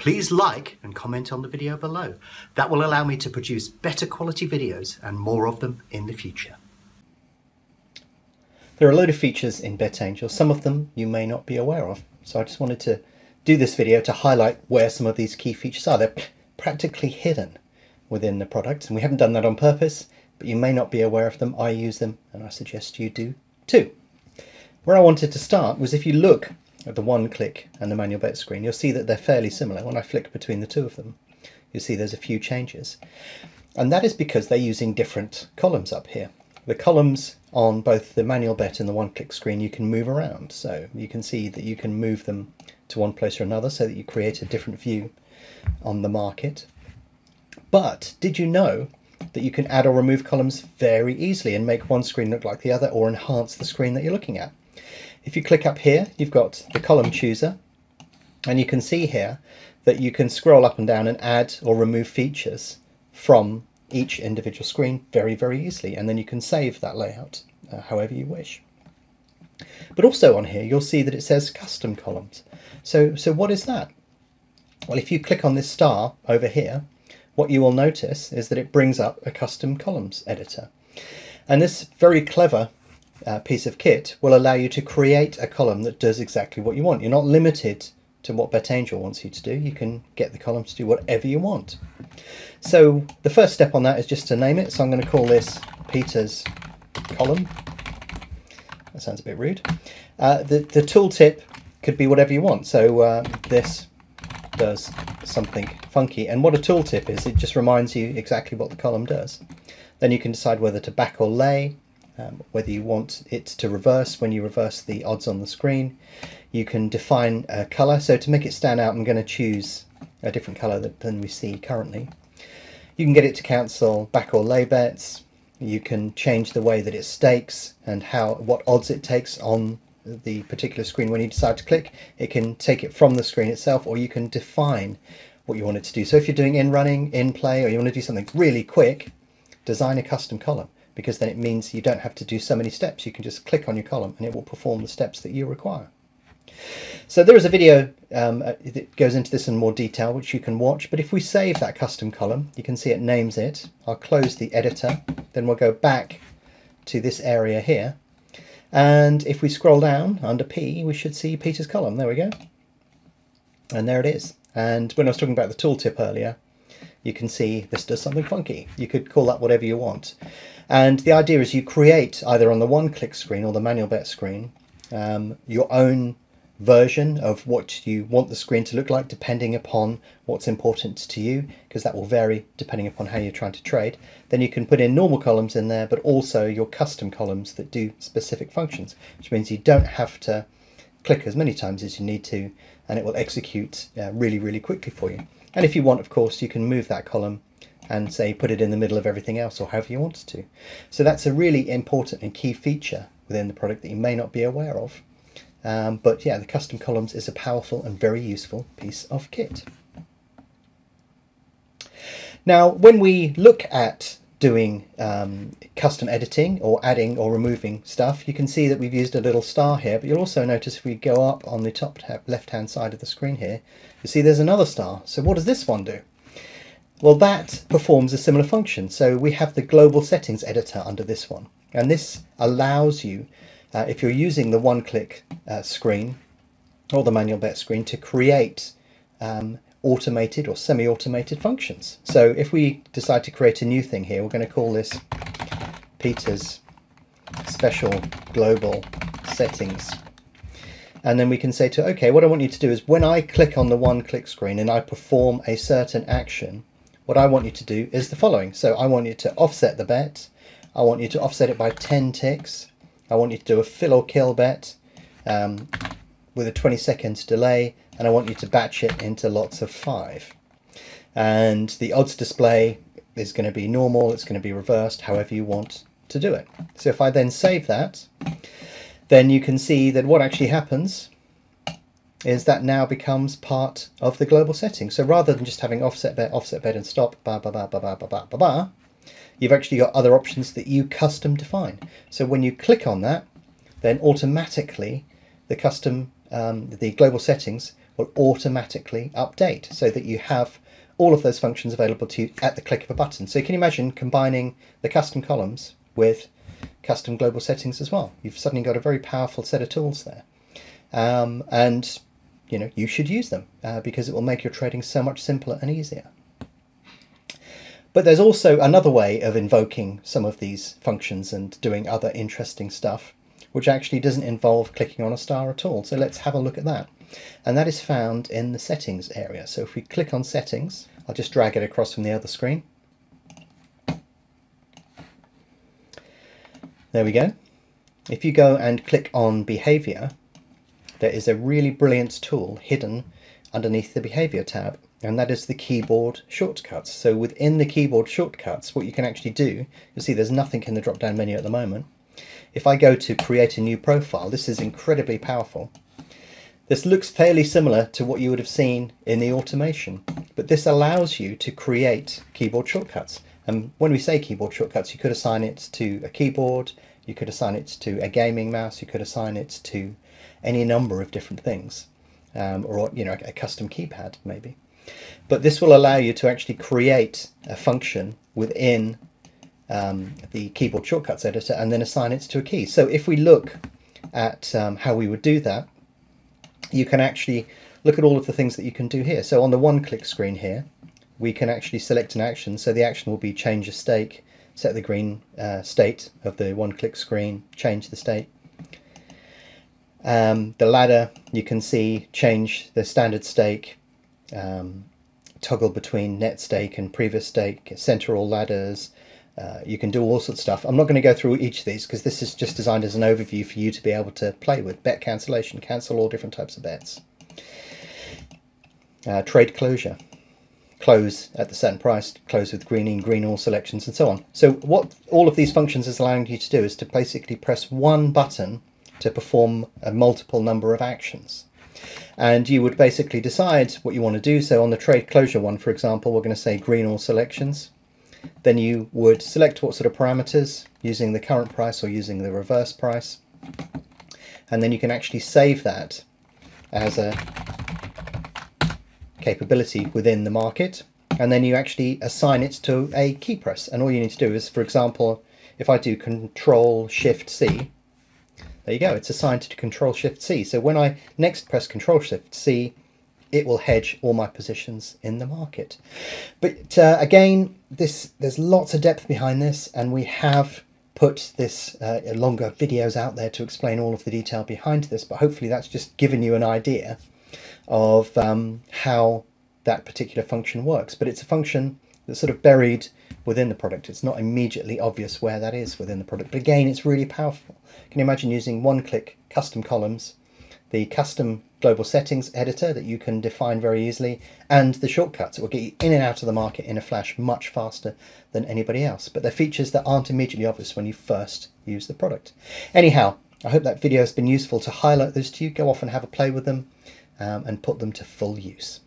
please like and comment on the video below. That will allow me to produce better quality videos and more of them in the future. There are a load of features in BetAngel, some of them you may not be aware of. So I just wanted to do this video to highlight where some of these key features are. They're practically hidden within the product, and we haven't done that on purpose, but you may not be aware of them. I use them, and I suggest you do too. Where I wanted to start was if you look at the one click and the manual bet screen, you'll see that they're fairly similar. When I flick between the two of them, you'll see there's a few changes. And that is because they're using different columns up here. The columns on both the manual bet and the one-click screen you can move around. So you can see that you can move them to one place or another so that you create a different view on the market. But did you know that you can add or remove columns very easily and make one screen look like the other or enhance the screen that you're looking at? If you click up here, you've got the column chooser, and you can see here that you can scroll up and down and add or remove features from each individual screen very easily, and then you can save that layout however you wish. But also on here you'll see that it says custom columns. So what is that? Well, if you click on this star over here, what you will notice is that it brings up a custom columns editor, and this very clever piece of kit will allow you to create a column that does exactly what you want. You're not limited to what BetAngel wants you to do. You can get the column to do whatever you want. So the first step on that is just to name it. So I'm going to call this Peter's column. That sounds a bit rude. The tooltip could be whatever you want. So this does something funky. And what a tooltip is, it just reminds you exactly what the column does. Then you can decide whether to back or lay, whether you want it to reverse when you reverse the odds on the screen. You can define a colour. So to make it stand out, I'm going to choose a different colour than we see currently. You can get it to cancel back or lay bets. You can change the way that it stakes and what odds it takes on the particular screen when you decide to click. It can take it from the screen itself, or you can define what you want it to do. So if you're doing in running, in play, or you want to do something really quick, design a custom column, because then it means you don't have to do so many steps. You can just click on your column and it will perform the steps that you require. So there is a video that goes into this in more detail, which you can watch. But if we save that custom column, you can see it names it. I'll close the editor, then we'll go back to this area here. And if we scroll down under P, we should see Peter's column. There we go. And there it is. And when I was talking about the tooltip earlier, you can see this does something funky. You could call that whatever you want. And the idea is you create, either on the one-click screen or the manual bet screen, your own version of what you want the screen to look like, depending upon what's important to you, because that will vary depending upon how you're trying to trade. Then you can put in normal columns in there, but also your custom columns that do specific functions, which means you don't have to click as many times as you need to, and it will execute really quickly for you. And if you want, of course, you can move that column and say put it in the middle of everything else, or however you want to. So that's a really important and key feature within the product that you may not be aware of. But yeah, the custom columns is a powerful and very useful piece of kit. Now, when we look at doing custom editing or adding or removing stuff, you can see that we've used a little star here, but you'll also notice if we go up on the top left hand side of the screen here, you see there's another star. So what does this one do? Well, that performs a similar function. So we have the global settings editor under this one, and this allows you, if you're using the one-click screen or the manual bet screen, to create automated or semi-automated functions. So if we decide to create a new thing here, we're going to call this Peter's special global settings. And then we can say to, okay, what I want you to do is when I click on the one-click screen and I perform a certain action, what I want you to do is the following. So I want you to offset the bet. I want you to offset it by 10 ticks. I want you to do a fill or kill bet with a 20-second delay, and I want you to batch it into lots of 5. And the odds display is going to be normal, it's going to be reversed, however you want to do it. So if I then save that, then you can see that what actually happens is that now becomes part of the global setting. So rather than just having offset bet and stop, you've actually got other options that you custom define. So when you click on that, then automatically the global settings will automatically update so that you have all of those functions available to you at the click of a button. So you can imagine combining the custom columns with custom global settings as well. You've suddenly got a very powerful set of tools there. And you know, you should use them because it will make your trading so much simpler and easier. But there's also another way of invoking some of these functions and doing other interesting stuff, which actually doesn't involve clicking on a star at all. So let's have a look at that. And that is found in the settings area. So if we click on settings, I'll just drag it across from the other screen. There we go. If you go and click on behavior, there is a really brilliant tool hidden underneath the behavior tab, and that is the keyboard shortcuts. So within the keyboard shortcuts, what you can actually do, you'll see there's nothing in the drop down menu at the moment. If I go to create a new profile, this is incredibly powerful. This looks fairly similar to what you would have seen in the automation, but this allows you to create keyboard shortcuts. And when we say keyboard shortcuts, you could assign it to a keyboard, you could assign it to a gaming mouse, you could assign it to any number of different things, or you know, a custom keypad maybe. But this will allow you to actually create a function within the keyboard shortcuts editor and then assign it to a key. So if we look at how we would do that, you can actually look at all of the things that you can do here. So on the one-click screen here, we can actually select an action. So the action will be change a stake, set the green state of the one-click screen, change the state. The ladder, you can see change the standard stake, toggle between net stake and previous stake, center all ladders. You can do all sorts of stuff. I'm not going to go through each of these because this is just designed as an overview for you to be able to play with. Bet cancellation, cancel all different types of bets. Trade closure, close at the certain price, close with green all selections, and so on. So what all of these functions is allowing you to do is to basically press one button to perform a multiple number of actions. And you would basically decide what you want to do. So on the trade closure one, for example, we're going to say green all selections. Then you would select what sort of parameters, using the current price or using the reverse price. And then you can actually save that as a capability within the market. And then you actually assign it to a key press. And all you need to do is, for example, if I do Control-Shift-C, there you go, it's assigned to Control-Shift-C. So when I next press Control-Shift-C, it will hedge all my positions in the market. But again, there's lots of depth behind this, and we have put this longer videos out there to explain all of the detail behind this, but hopefully that's just given you an idea of how that particular function works. But it's a function that's sort of buried within the product. It's not immediately obvious where that is within the product, but again, it's really powerful. Can you imagine using one-click custom columns, the custom global settings editor that you can define very easily, and the shortcuts that will get you in and out of the market in a flash much faster than anybody else. But they're features that aren't immediately obvious when you first use the product. Anyhow, I hope that video has been useful to highlight those to you. Go off and have a play with them and put them to full use.